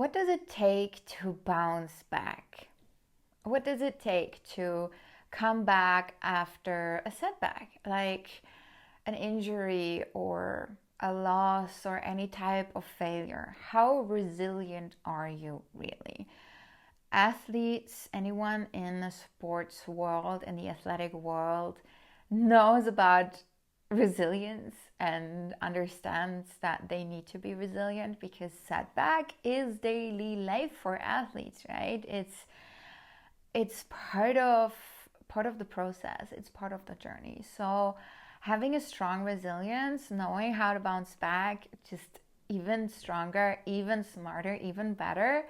what does it take to bounce back? What does it take to come back after a setback, like an injury or a loss or any type of failure? How resilient are you really? Athletes, anyone in the sports world, in the athletic world, knows about resilience and understands that they need to be resilient because setback is daily life for athletes, right? It's part of the process. It's part of the journey. So having a strong resilience, knowing how to bounce back, just even stronger, even smarter, even better,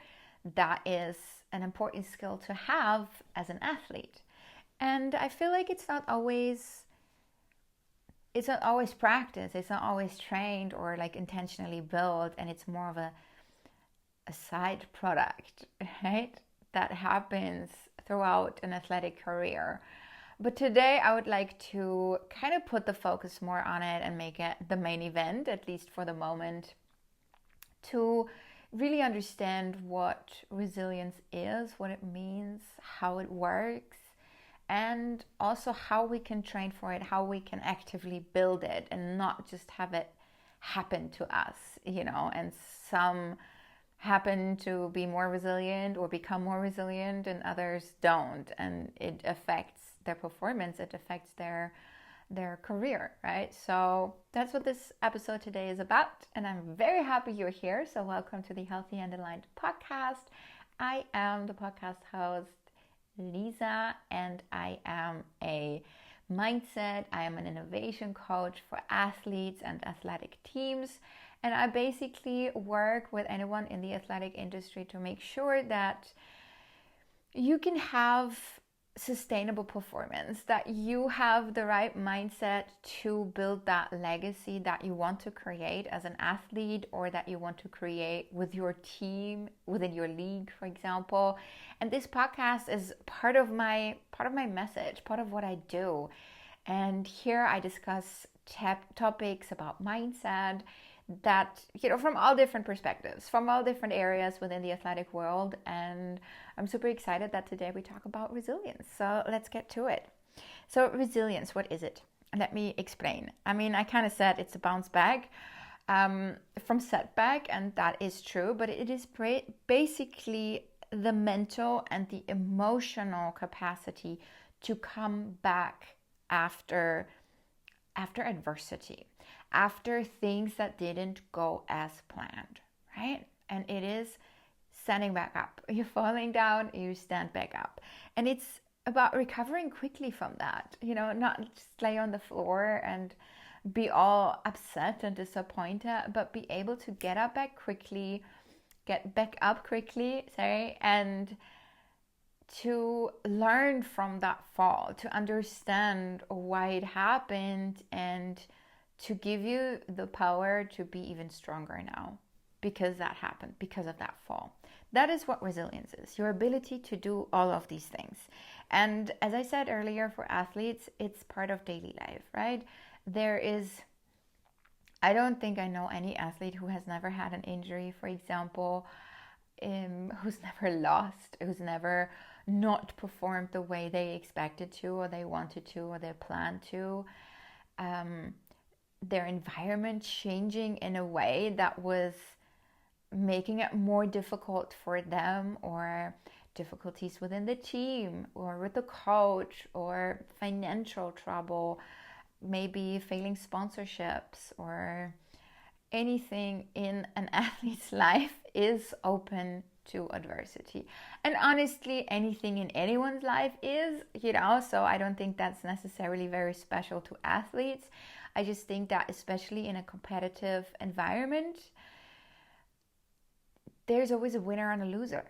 that is an important skill to have as an athlete. And I feel like it's not always practiced, it's not always trained or like intentionally built, and it's more of a side product, right? That happens throughout an athletic career. But today I would like to kind of put the focus more on it and make it the main event, at least for the moment, to really understand what resilience is, what it means, how it works, and also how we can train for it, how we can actively build it and not just have it happen to us, and some happen to be more resilient or become more resilient and others don't, and it affects their performance, it affects their career, right? So that's what this episode today is about, and I'm very happy you're here. So welcome to the Healthy and Aligned podcast. I am the podcast host, Lisa, and I am a mindset, I am an innovation coach for athletes and athletic teams, and I basically work with anyone in the athletic industry to make sure that you can have sustainable performance, that you have the right mindset to build that legacy that you want to create as an athlete, or that you want to create with your team within your league, for example. And this podcast is part of my message, part of what I do. And here I discuss topics about mindset that, from all different perspectives, from all different areas within the athletic world. And I'm super excited that today we talk about resilience. So let's get to it. So resilience, what is it? Let me explain. I kind of said it's a bounce back from setback, and that is true, but it is basically the mental and the emotional capacity to come back after adversity, after things that didn't go as planned, right? And it is standing back up. You're falling down, you stand back up. And it's about recovering quickly from that, not just lay on the floor and be all upset and disappointed, but be able to get back up quickly, and to learn from that fall, to understand why it happened, and to give you the power to be even stronger now because that happened, because of that fall. That is what resilience is, your ability to do all of these things. And as I said earlier, for athletes, it's part of daily life, right? I don't think I know any athlete who has never had an injury, for example, who's never lost, who's never not performed the way they expected to, or they wanted to, or they planned to. Their environment changing in a way that was making it more difficult for them, or difficulties within the team or with the coach, or financial trouble, maybe failing sponsorships, or anything in an athlete's life is open to adversity. And honestly, anything in anyone's life is, so I don't think that's necessarily very special to athletes. I just think that especially in a competitive environment, there's always a winner and a loser,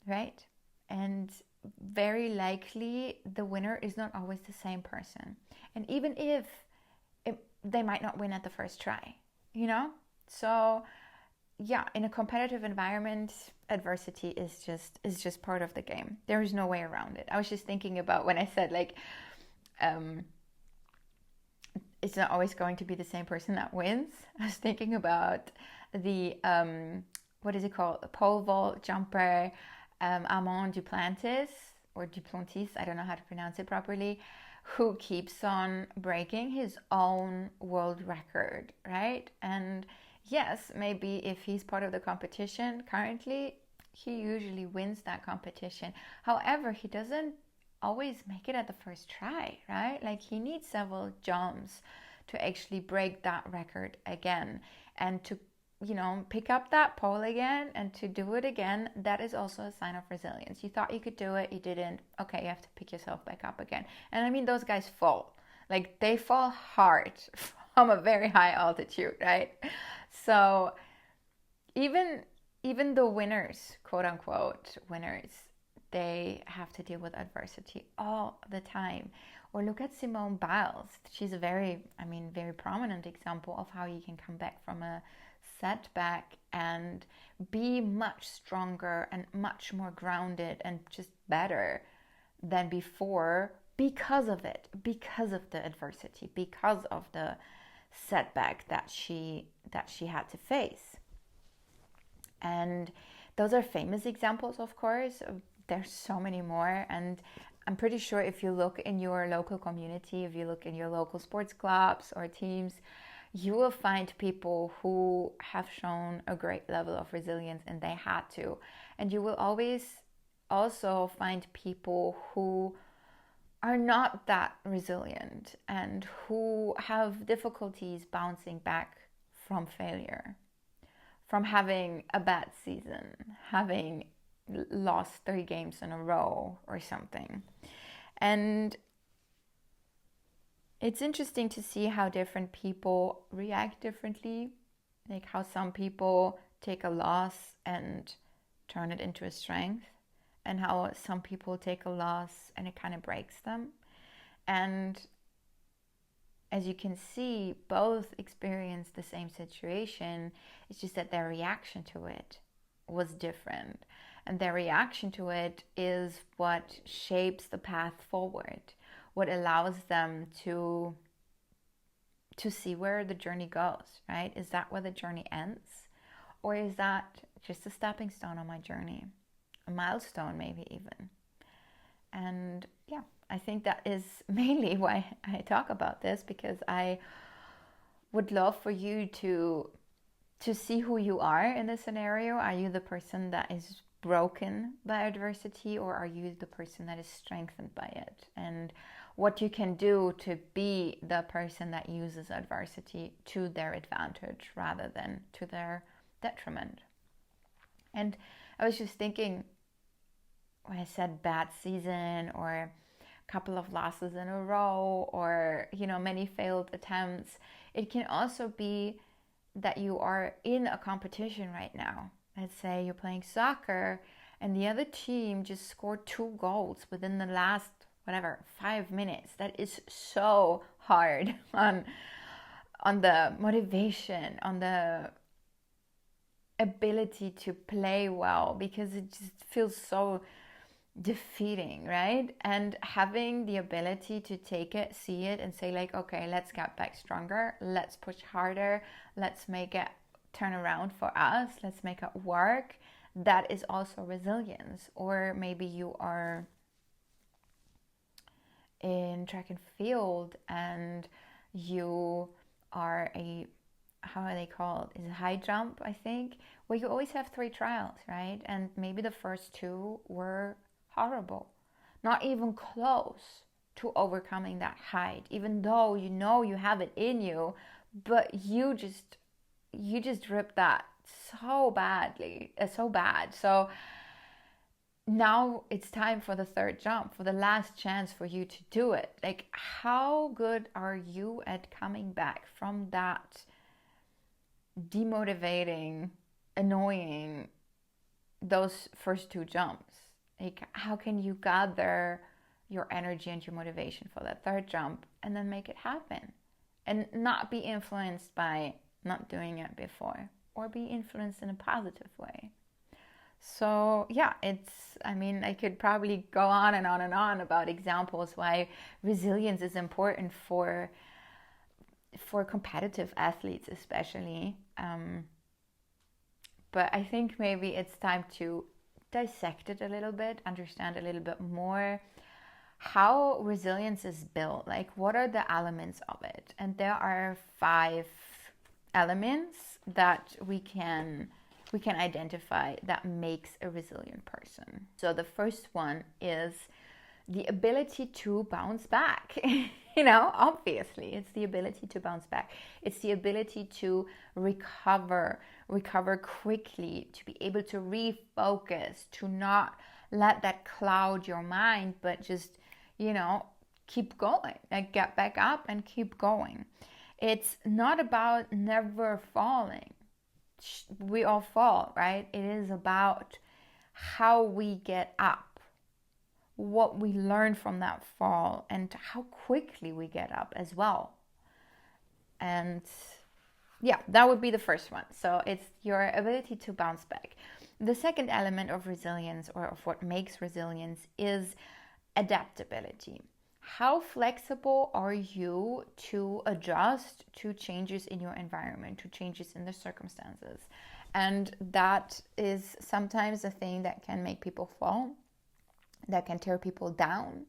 right? And very likely the winner is not always the same person. And even if they might not win at the first try, So yeah, in a competitive environment, adversity is just part of the game. There is no way around it. I was just thinking about when I said it's not always going to be the same person that wins. I was thinking about the what is it called? The pole vault jumper, Armand Duplantis or Duplantis, I don't know how to pronounce it properly, who keeps on breaking his own world record, right? And yes, maybe if he's part of the competition currently, he usually wins that competition. However, he doesn't always make it at the first try, right? Like he needs several jumps to actually break that record again, and to pick up that pole again and to do it again. That is also a sign of resilience. You thought you could do it, you didn't. Okay, you have to pick yourself back up again. And I mean, those guys fall. Like they fall hard from a very high altitude, right? So even the winners, quote unquote winners, they have to deal with adversity all the time. Or look at Simone Biles. She's a very prominent example of how you can come back from a setback and be much stronger and much more grounded and just better than before because of it, because of the adversity, because of the setback that she had to face. And those are famous examples, of course. There's so many more, and I'm pretty sure if you look in your local community, if you look in your local sports clubs or teams, you will find people who have shown a great level of resilience, and they had to. And you will always also find people who are not that resilient and who have difficulties bouncing back from failure, from having a bad season, having lost 3 games in a row or something. And it's interesting to see how different people react differently, like how some people take a loss and turn it into a strength, and how some people take a loss and it kind of breaks them. And as you can see, both experienced the same situation. It's just that their reaction to it was different. And their reaction to it is what shapes the path forward, what allows them to see where the journey goes, right? Is that where the journey ends? Or is that just a stepping stone on my journey? A milestone, maybe even. And yeah, I think that is mainly why I talk about this, because I would love for you to see who you are in this scenario. Are you the person that is broken by adversity, or are you the person that is strengthened by it? And what you can do to be the person that uses adversity to their advantage rather than to their detriment. And I was just thinking, when I said bad season or a couple of losses in a row, or many failed attempts, it can also be that you are in a competition right now. Let's say you're playing soccer and the other team just scored 2 goals within the last 5 minutes. That is so hard on the motivation, on the ability to play well, because it just feels so defeating, right? And having the ability to take it, see it, and say like, okay, let's get back stronger, let's push harder, let's make it turn around for us, let's make it work. That is also resilience. Or maybe you are in track and field and you are how are they called? Is it high jump, I think, where you always have 3 trials, right? And maybe the first 2 were horrible, not even close to overcoming that height, even though you have it in you, but you just ripped that so badly, so bad. So now it's time for the 3rd jump, for the last chance for you to do it. Like, how good are you at coming back from that demotivating, annoying, those first 2 jumps? Like, how can you gather your energy and your motivation for that 3rd jump and then make it happen, and not be influenced by not doing it before, or be influenced in a positive way? So yeah, I could probably go on and on and on about examples why resilience is important for competitive athletes especially, but I think maybe it's time to dissect it a little bit, understand a little bit more how resilience is built. Like, what are the elements of it? And there are 5 elements that we can identify that makes a resilient person. So the first one is the ability to bounce back. Obviously, it's the ability to bounce back. It's the ability to recover quickly, to be able to refocus, to not let that cloud your mind, but just, keep going, like get back up and keep going. It's not about never falling. We all fall, right? It is about how we get up, what we learn from that fall, and how quickly we get up as well. And yeah, that would be the first one. So it's your ability to bounce back. The second element of resilience, or of what makes resilience, is adaptability. How flexible are you to adjust to changes in your environment, to changes in the circumstances? And that is sometimes a thing that can make people fall, that can tear people down.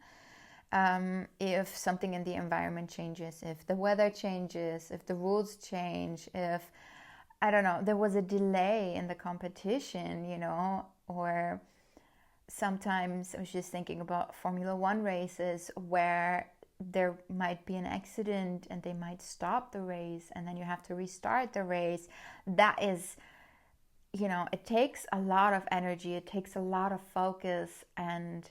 If something in the environment changes, if the weather changes, if the rules change, if, I don't know, there was a delay in the competition, or sometimes I was just thinking about Formula One races where there might be an accident and they might stop the race and then you have to restart the race. That is, it takes a lot of energy, it takes a lot of focus and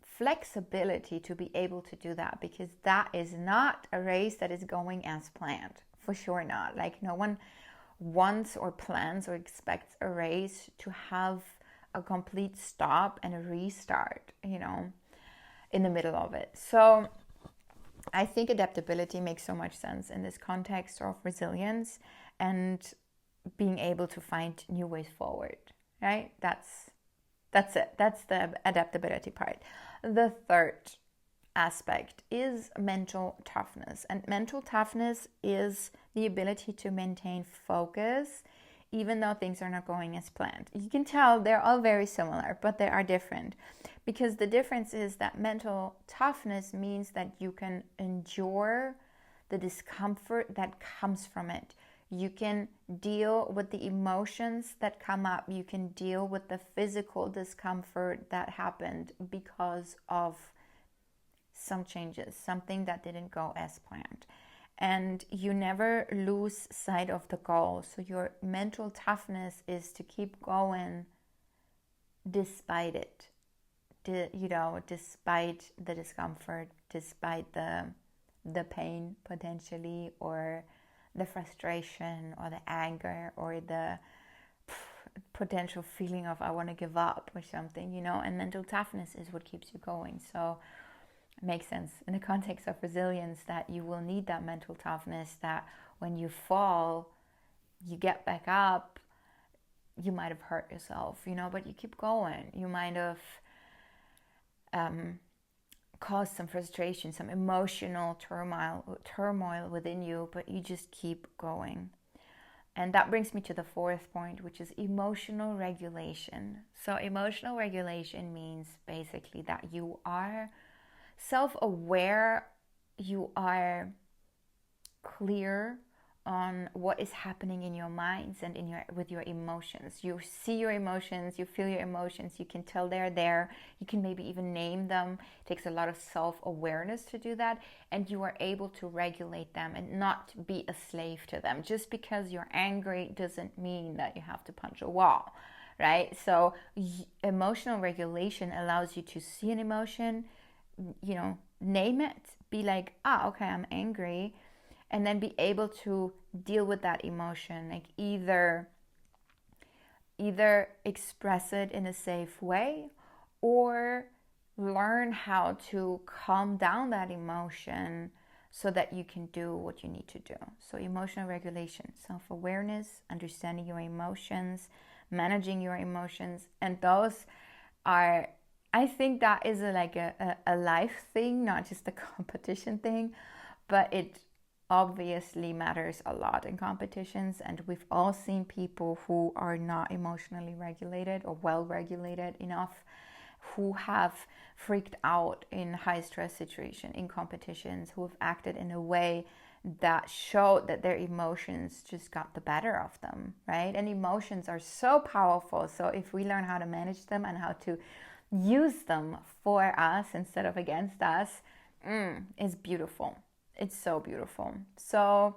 flexibility to be able to do that, because that is not a race that is going as planned. For sure not. Like, no one wants or plans or expects a race to have a complete stop and a restart, in the middle of it. So I think adaptability makes so much sense in this context of resilience and being able to find new ways forward, right? That's it. That's the adaptability part. The third aspect is mental toughness. And mental toughness is the ability to maintain focus even though things are not going as planned. You can tell they're all very similar, but they are different. Because the difference is that mental toughness means that you can endure the discomfort that comes from it. You can deal with the emotions that come up. You can deal with the physical discomfort that happened because of some changes, something that didn't go as planned. And you never lose sight of the goal. So your mental toughness is to keep going despite it, despite the discomfort, despite the pain potentially, or the frustration, or the anger, or the potential feeling of I want to give up or something, and mental toughness is what keeps you going. So it makes sense in the context of resilience that you will need that mental toughness, that when you fall, you get back up. You might have hurt yourself, but you keep going. You might have caused some frustration, some emotional turmoil within you, but you just keep going. And that brings me to the fourth point, which is emotional regulation. So emotional regulation means basically that you are self-aware, you are clear on what is happening in your minds and with your emotions. You see your emotions, you feel your emotions, you can tell they're there, you can maybe even name them. It takes a lot of self-awareness to do that, and you are able to regulate them and not be a slave to them. Just because you're angry doesn't mean that you have to punch a wall, right? So emotional regulation allows you to see an emotion, name it, be like, okay, I'm angry, and then be able to deal with that emotion, like either express it in a safe way or learn how to calm down that emotion so that you can do what you need to do. So emotional regulation, self-awareness, understanding your emotions, managing your emotions, and those are, I think that is a life thing, not just a competition thing, but it obviously matters a lot in competitions, and we've all seen people who are not emotionally regulated or well regulated enough, who have freaked out in high stress situation in competitions, who have acted in a way that showed that their emotions just got the better of them, right? And emotions are so powerful. So if we learn how to manage them and how to use them for us instead of against us, it's beautiful. It's so beautiful. So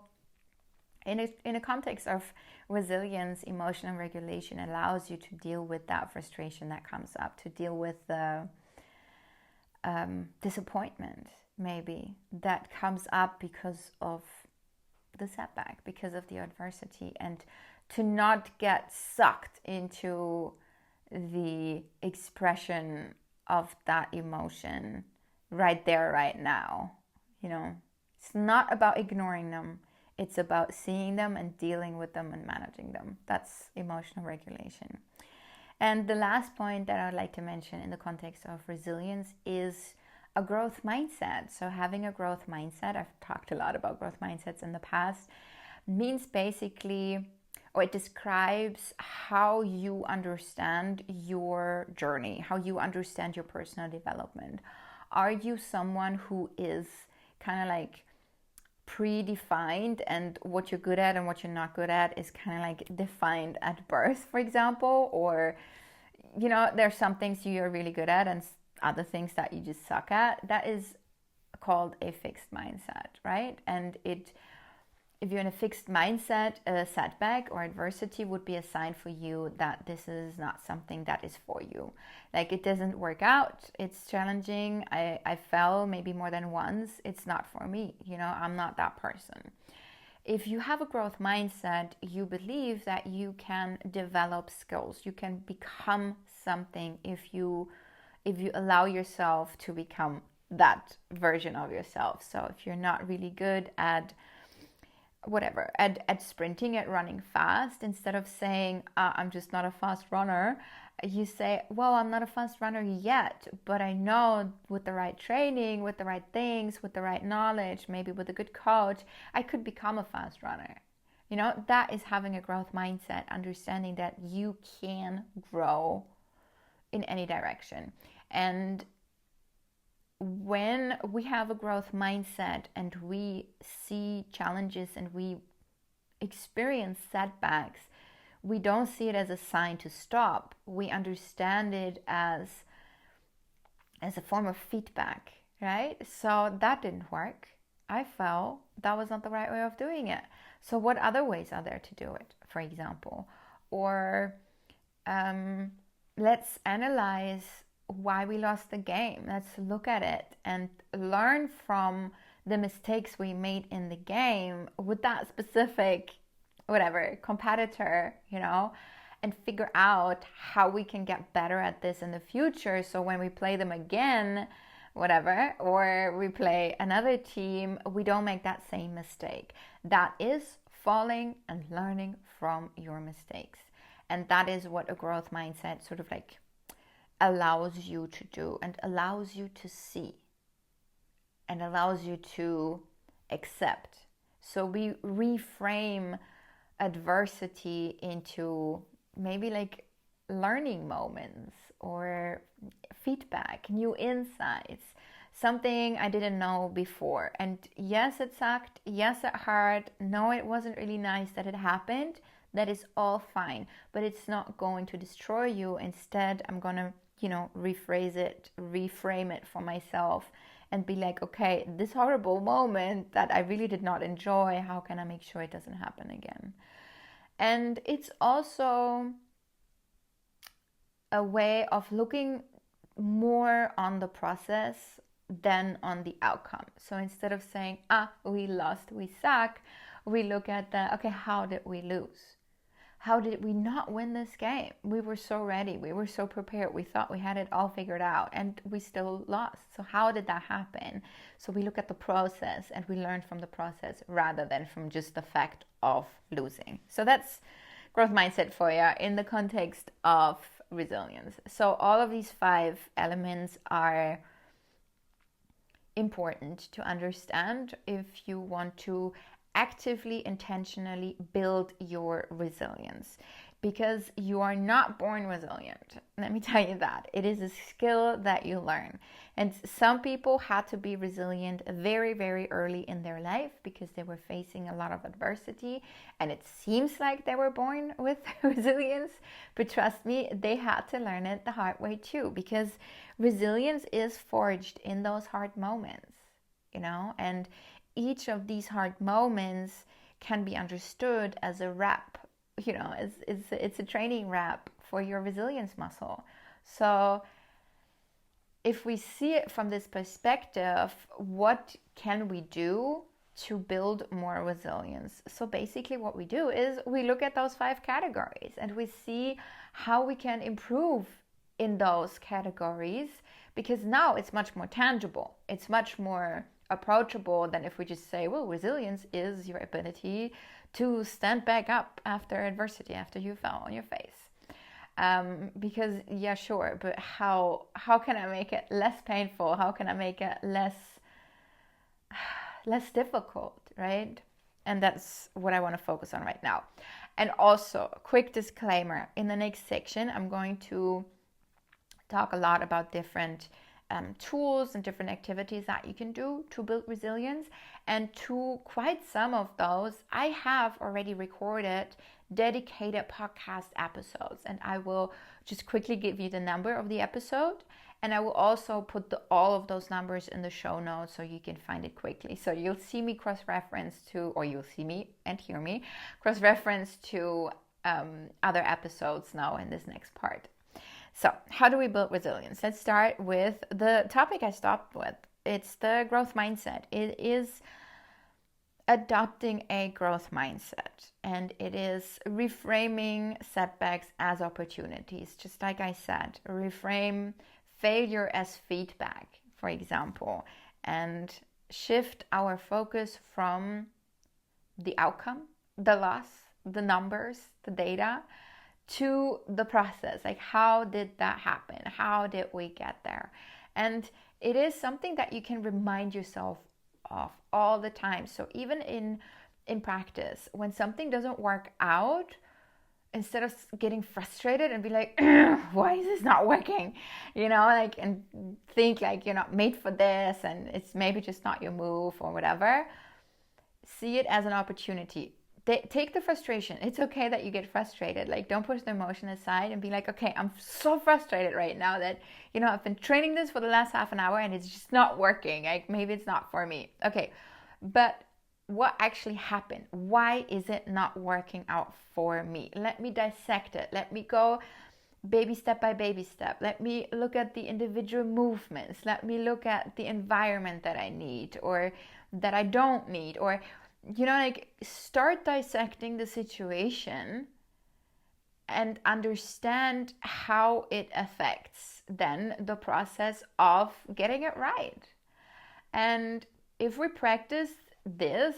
in a context of resilience, emotional regulation allows you to deal with that frustration that comes up, to deal with the disappointment maybe that comes up because of the setback, because of the adversity, and to not get sucked into the expression of that emotion right there, right now. You know, it's not about ignoring them. It's about seeing them and dealing with them and managing them. That's emotional regulation. And the last point that I'd like to mention in the context of resilience is a growth mindset. So having a growth mindset, I've talked a lot about growth mindsets in the past, means basically, or it describes how you understand your journey, how you understand your personal development. Are you someone who is kind of like predefined, and what you're good at and what you're not good at is kind of like defined at birth, for example? Or, you know, there's some things you're really good at and other things that you just suck at. That is called a fixed mindset, right? And if you're in a fixed mindset, a setback or adversity would be a sign for you that this is not something that is for you. Like, it doesn't work out, it's challenging, I fell maybe more than once, it's not for me, you know, I'm not that person. If you have a growth mindset, you believe that you can develop skills, you can become something if you allow yourself to become that version of yourself. So if you're not really good at whatever, at sprinting, at running fast, instead of saying, I'm just not a fast runner, you say, well, I'm not a fast runner yet, but I know with the right training, with the right things, with the right knowledge, maybe with a good coach, I could become a fast runner. You know, that is having a growth mindset, understanding that you can grow in any direction. And when we have a growth mindset and we see challenges and we experience setbacks, we don't see it as a sign to stop. We understand it as a form of feedback, right? So that didn't work. I fell. That was not the right way of doing it. So what other ways are there to do it, for example? Or let's analyze why we lost the game. Let's look at it and learn from the mistakes we made in the game with that specific competitor, you know, and figure out how we can get better at this in the future, so when we play them again, or we play another team, we don't make that same mistake. That is falling and learning from your mistakes. And that is what a growth mindset sort of like allows you to do, and allows you to see, and allows you to accept. So we reframe adversity into maybe like learning moments or feedback, new insights, something I didn't know before. And yes, it sucked. Yes, it hurt. No, it wasn't really nice that it happened. That is all fine, but it's not going to destroy you. Instead, I'm going to, rephrase it, reframe it for myself and be like, okay, this horrible moment that I really did not enjoy, how can I make sure it doesn't happen again? And it's also a way of looking more on the process than on the outcome. So instead of saying, we lost, we suck, we look at okay, how did we lose? How did we not win this game? We were so ready. We were so prepared. We thought we had it all figured out, and we still lost. So how did that happen? So we look at the process and we learn from the process rather than from just the fact of losing. So that's growth mindset for you in the context of resilience. So all of these 5 elements are important to understand if you want to actively, intentionally build your resilience, because you are not born resilient. Let me tell you that. It is a skill that you learn. And some people had to be resilient very, very early in their life because they were facing a lot of adversity. And it seems like they were born with resilience. But trust me, they had to learn it the hard way too, because resilience is forged in those hard moments, and each of these hard moments can be understood as a rep. It's a training rep for your resilience muscle. So if we see it from this perspective, what can we do to build more resilience? So basically what we do is we look at those 5 categories and we see how we can improve in those categories, because now it's much more tangible. It's much more approachable than if we just say, well, resilience is your ability to stand back up after adversity, after you fell on your face. Because yeah, sure, but how can I make it less painful? How can I make it less difficult, right? And that's what I want to focus on right now. And also, a quick disclaimer, in the next section I'm going to talk a lot about different tools and different activities that you can do to build resilience. And to quite some of those, I have already recorded dedicated podcast episodes. And I will just quickly give you the number of the episode. And I will also put all of those numbers in the show notes so you can find it quickly. So you'll see me cross-reference to, or you'll see me and hear me cross-reference to other episodes now in this next part. So how do we build resilience? Let's start with the topic I stopped with. It's the growth mindset. It is adopting a growth mindset, and it is reframing setbacks as opportunities. Just like I said, reframe failure as feedback, for example, and shift our focus from the outcome, the loss, the numbers, the data, to the process. Like, how did that happen? How did we get there? And it is something that you can remind yourself of all the time. So even in practice, when something doesn't work out, instead of getting frustrated and be like, why is this not working? And think like you're not made for this and it's maybe just not your move or whatever. See it as an opportunity. Take the frustration. It's okay that you get frustrated. Like, don't push the emotion aside and be like, okay, I'm so frustrated right now that, I've been training this for the last half an hour and it's just not working. Like, maybe it's not for me. Okay, but what actually happened? Why is it not working out for me? Let me dissect it. Let me go baby step by baby step. Let me look at the individual movements. Let me look at the environment that I need or that I don't need, or start dissecting the situation and understand how it affects then the process of getting it right. And if we practice this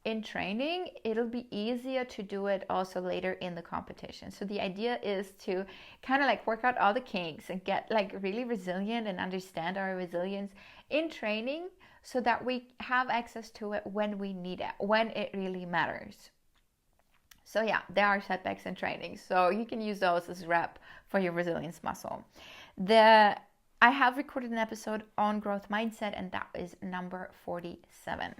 in training, it'll be easier to do it also later in the competition. So the idea is to kind of like work out all the kinks and get like really resilient and understand our resilience in training, so that we have access to it when we need it, when it really matters. So yeah, there are setbacks in training. So you can use those as rep for your resilience muscle. I have recorded an episode on growth mindset, and that is number 47.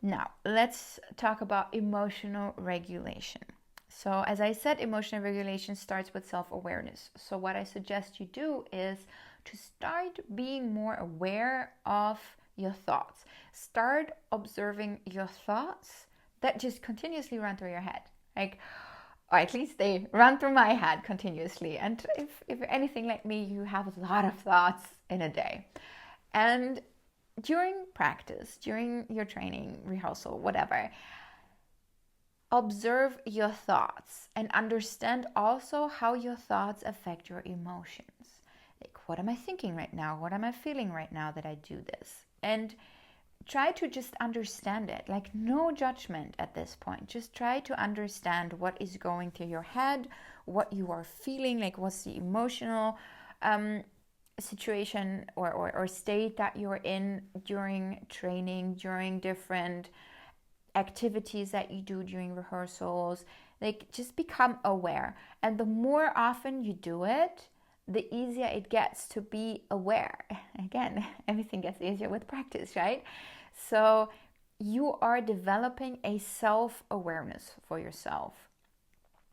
Now, let's talk about emotional regulation. So as I said, emotional regulation starts with self-awareness. So what I suggest you do is to start being more aware of your thoughts. Start observing your thoughts that just continuously run through your head. Or at least they run through my head continuously. And if you're anything like me, you have a lot of thoughts in a day. And during practice, during your training, rehearsal, whatever, observe your thoughts and understand also how your thoughts affect your emotions. Like, what am I thinking right now? What am I feeling right now that I do this? And try to just understand it. Like, no judgment at this point. Just try to understand what is going through your head, what you are feeling, like what's the emotional situation or state that you're in during training, during different activities that you do during rehearsals. Like, just become aware. And the more often you do it, the easier it gets to be aware. Again, everything gets easier with practice, right? So you are developing a self-awareness for yourself.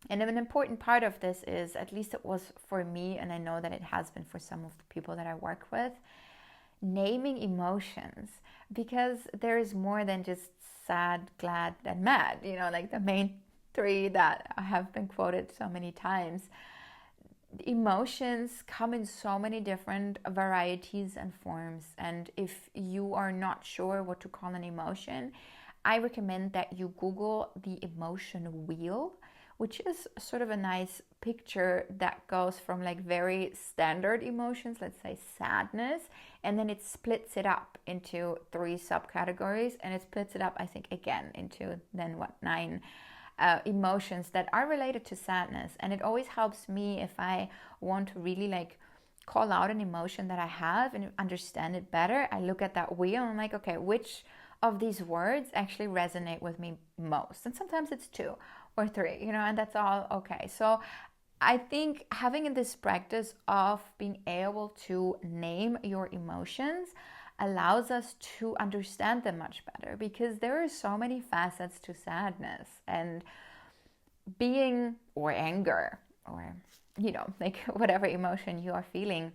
And an important part of this is, at least it was for me, and I know that it has been for some of the people that I work with, naming emotions. Because there is more than just sad, glad, and mad, like the main three that have been quoted so many times. Emotions come in so many different varieties and forms, and if you are not sure what to call an emotion, I recommend that you Google the emotion wheel, which is sort of a nice picture that goes from like very standard emotions, let's say sadness, and then it splits it up into 3 subcategories, and it splits it up, I think, again into then 9 emotions that are related to sadness. And it always helps me if I want to really like call out an emotion that I have and understand it better. I look at that wheel and I'm like, okay, which of these words actually resonate with me most? And sometimes it's 2 or 3, and that's all okay. So I think having this practice of being able to name your emotions allows us to understand them much better, because there are so many facets to sadness and being, or anger, or like whatever emotion you are feeling,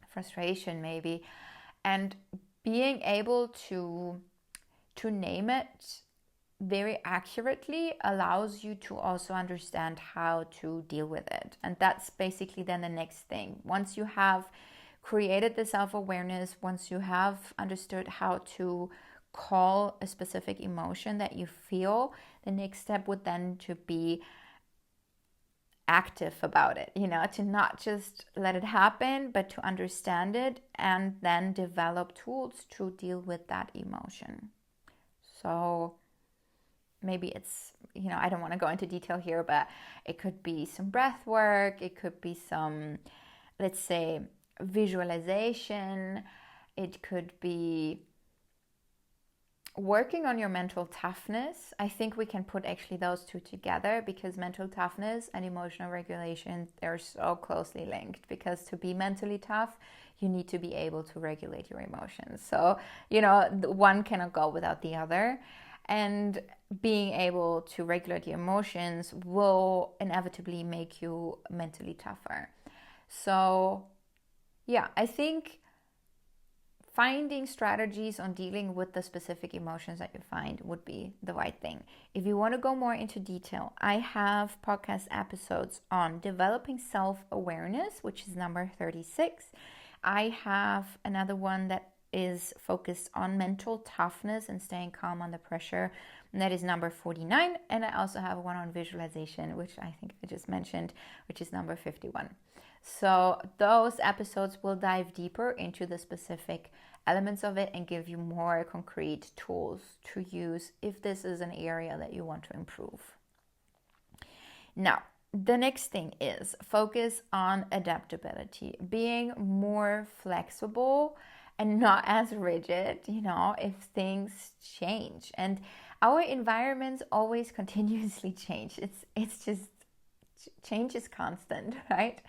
frustration maybe, and being able to name it very accurately allows you to also understand how to deal with it. And that's basically then the next thing. Once you have created the self-awareness, once you have understood how to call a specific emotion that you feel, the next step would then to be active about it, to not just let it happen, but to understand it and then develop tools to deal with that emotion. So maybe it's, I don't want to go into detail here, but it could be some breath work, it could be some, let's say, visualization, it could be working on your mental toughness. I think we can put actually those 2 together, because mental toughness and emotional regulation, they're so closely linked, because to be mentally tough, you need to be able to regulate your emotions. So, one cannot go without the other. And being able to regulate your emotions will inevitably make you mentally tougher. So yeah, I think finding strategies on dealing with the specific emotions that you find would be the right thing. If you want to go more into detail, I have podcast episodes on developing self-awareness, which is number 36. I have another one that is focused on mental toughness and staying calm under pressure, and that is number 49. And I also have one on visualization, which I think I just mentioned, which is number 51. So those episodes will dive deeper into the specific elements of it and give you more concrete tools to use if this is an area that you want to improve. Now, the next thing is focus on adaptability, being more flexible and not as rigid, if things change. And our environments always continuously change. It's just, change is constant, right?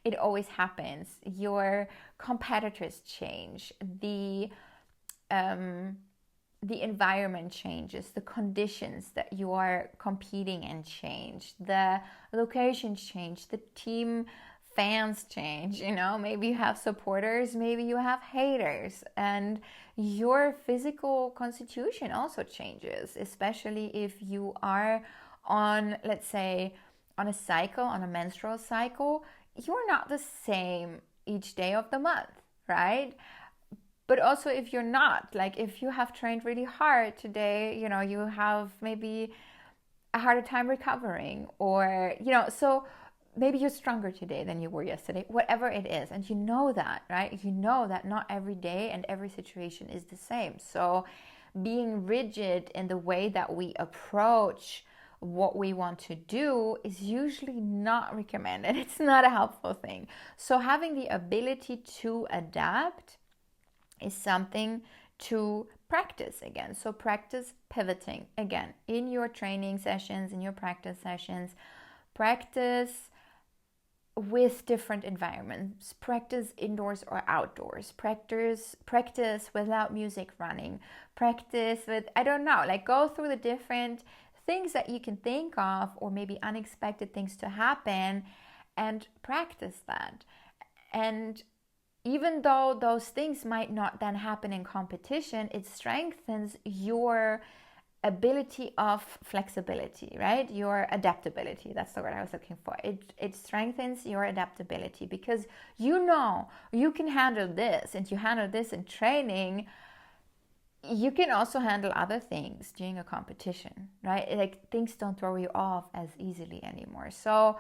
It always happens. Your competitors change. The environment changes. The conditions that you are competing in change. The locations change. The team fans change. Maybe you have supporters, maybe you have haters, and your physical constitution also changes, especially if you are on, let's say, on a cycle, on a menstrual cycle. You're not the same each day of the month, right? But also if you're not, like if you have trained really hard today, you have maybe a harder time recovering, or, so maybe you're stronger today than you were yesterday, whatever it is. And you know that, right? You know that not every day and every situation is the same. So being rigid in the way that we approach what we want to do is usually not recommended. It's not a helpful thing. So having the ability to adapt is something to practice again. So practice pivoting again in your training sessions, in your practice sessions. Practice with different environments. Practice indoors or outdoors. Practice without music running. Practice with, I don't know, like go through the different things that you can think of, or maybe unexpected things to happen, and practice that. And even though those things might not then happen in competition, it strengthens your ability of flexibility, right? Your adaptability. That's the word I was looking for. It strengthens your adaptability, because you know you can handle this, and you handle this in training. You can also handle other things during a competition, right? Like things don't throw you off as easily anymore. So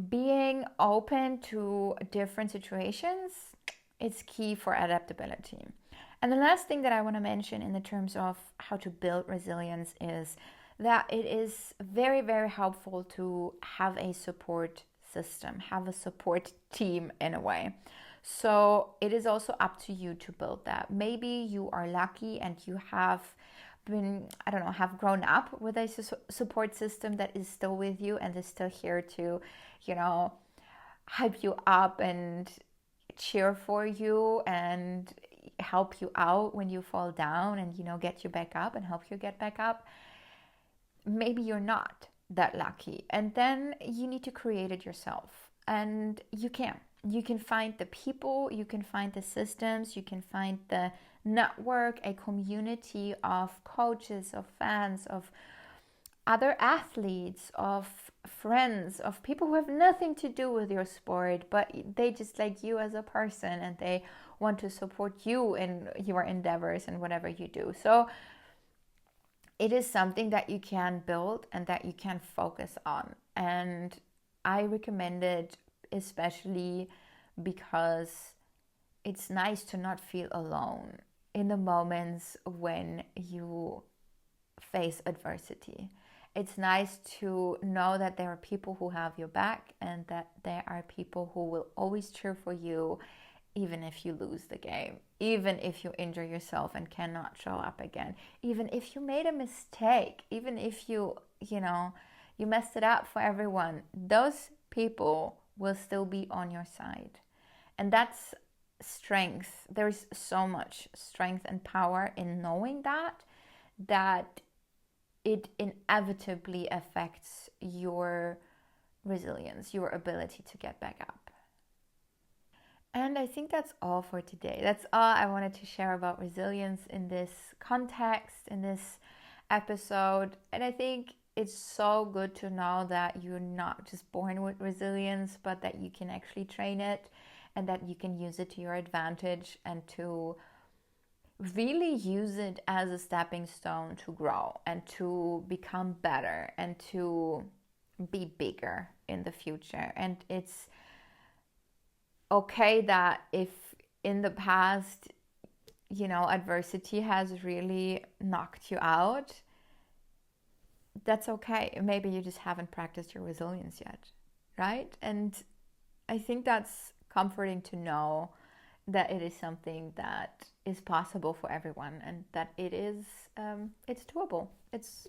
being open to different situations is key for adaptability. And the last thing that I want to mention in the terms of how to build resilience is that it is very, very helpful to have a support system, have a support team in a way. So it is also up to you to build that. Maybe you are lucky and you have been, I don't know, have grown up with a support system that is still with you and is still here to, hype you up and cheer for you and help you out when you fall down and get you back up and help you get back up. Maybe you're not that lucky, and then you need to create it yourself. And you can find the people, you can find the systems, you can find the network, a community of coaches, of fans, of other athletes, of friends, of people who have nothing to do with your sport, but they just like you as a person and they want to support you in your endeavors and whatever you do. So it is something that you can build and that you can focus on. And I recommend it especially because it's nice to not feel alone in the moments when you face adversity. It's nice to know that there are people who have your back and that there are people who will always cheer for you, even if you lose the game, even if you injure yourself and cannot show up again, even if you made a mistake, even if you messed it up for everyone. Those people will still be on your side. And that's strength. There's so much strength and power in knowing that it inevitably affects your resilience, your ability to get back up. And I think that's all for today. That's all I wanted to share about resilience in this context, in this episode. And I think it's so good to know that you're not just born with resilience, but that you can actually train it and that you can use it to your advantage and to really use it as a stepping stone to grow and to become better and to be bigger in the future. And it's okay that if in the past, adversity has really knocked you out, that's okay. Maybe you just haven't practiced your resilience yet, right? And I think that's comforting to know that it is something that is possible for everyone and that it is it's doable. It's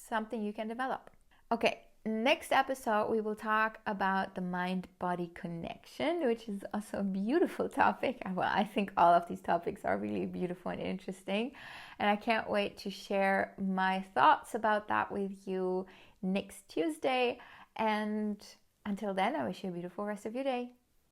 something you can develop. Okay, next episode we will talk about the mind-body connection, which is also a beautiful topic. Well, I think all of these topics are really beautiful and interesting, and I can't wait to share my thoughts about that with you next Tuesday. And until then, I wish you a beautiful rest of your day.